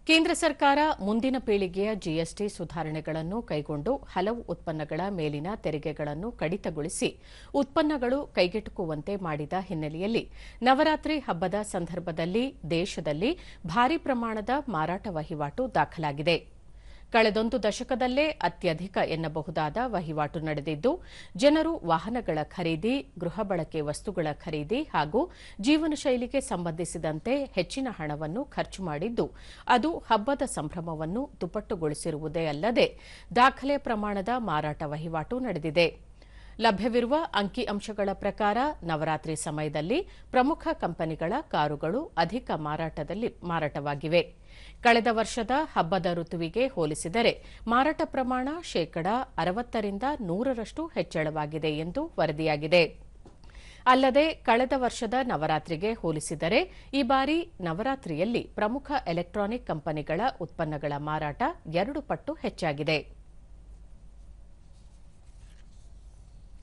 ಕೇಂದ್ರ ಸರ್ಕಾರ ಮುಂದಿನ ಪೀಳಿಗೆಯ ಜಿಎಸ್ಟಿ ಸುಧಾರಣೆಗಳನ್ನು ಕೈಗೊಂಡು ಹಲವು ಉತ್ಪನ್ನಗಳ ಮೇಲಿನ ತೆರಿಗೆಗಳನ್ನು ಕಡಿತಗೊಳಿಸಿ ಉತ್ಪನ್ನಗಳು ಕೈಗೆಟುಕುವಂತೆ ಮಾಡಿದ ಹಿನ್ನೆಲೆಯಲ್ಲಿ ನವರಾತ್ರಿ ಹಬ್ಬದ ಸಂದರ್ಭದಲ್ಲಿ ದೇಶದಲ್ಲಿ ಭಾರೀ ಪ್ರಮಾಣದ ಮಾರಾಟ ವಹಿವಾಟು ದಾಖಲಾಗಿದೆ. ಕಳೆದೊಂದು ದಶಕದಲ್ಲೇ ಅತ್ಯಧಿಕ ಎನ್ನಬಹುದಾದ ವಹಿವಾಟು ನಡೆದಿದ್ದು, ಜನರು ವಾಹನಗಳ ಖರೀದಿ, ಗೃಹ ಬಳಕೆ ವಸ್ತುಗಳ ಖರೀದಿ ಹಾಗೂ ಜೀವನ ಶೈಲಿಗೆ ಸಂಬಂಧಿಸಿದಂತೆ ಹೆಚ್ಚಿನ ಹಣವನ್ನು ಖರ್ಚು ಮಾಡಿದ್ದು, ಅದು ಹಬ್ಬದ ಸಂಭ್ರಮವನ್ನು ದುಪ್ಪಟ್ಟುಗೊಳಿಸಿರುವುದೇ ಅಲ್ಲದೆ ದಾಖಲೆ ಪ್ರಮಾಣದ ಮಾರಾಟ ವಹಿವಾಟು ನಡೆದಿದೆ. ಲಭ್ಯವಿರುವ ಅಂಕಿಅಂಶಗಳ ಪ್ರಕಾರ ನವರಾತ್ರಿ ಸಮಯದಲ್ಲಿ ಪ್ರಮುಖ ಕಂಪನಿಗಳ ಕಾರುಗಳು ಅಧಿಕ ಮಾರಾಟವಾಗಿವೆ. ಕಳೆದ ವರ್ಷದ ಹಬ್ಬದ ಋತುವಿಗೆ ಹೋಲಿಸಿದರೆ ಮಾರಾಟ ಪ್ರಮಾಣ ಶೇಕಡಾ 60ರಿಂದ 100ರಷ್ಟು ಹೆಚ್ಚಳವಾಗಿದೆ ಎಂದು ವರದಿಯಾಗಿದೆ. ಅಲ್ಲದೆ ಕಳೆದ ವರ್ಷದ ನವರಾತ್ರಿಗೆ ಹೋಲಿಸಿದರೆ ಈ ಬಾರಿ ನವರಾತ್ರಿಯಲ್ಲಿ ಪ್ರಮುಖ ಎಲೆಕ್ಟ್ರಾನಿಕ್ ಕಂಪನಿಗಳ ಉತ್ಪನ್ನಗಳ ಮಾರಾಟ 2 ಪಟ್ಟು ಹೆಚ್ಚಾಗಿದೆ.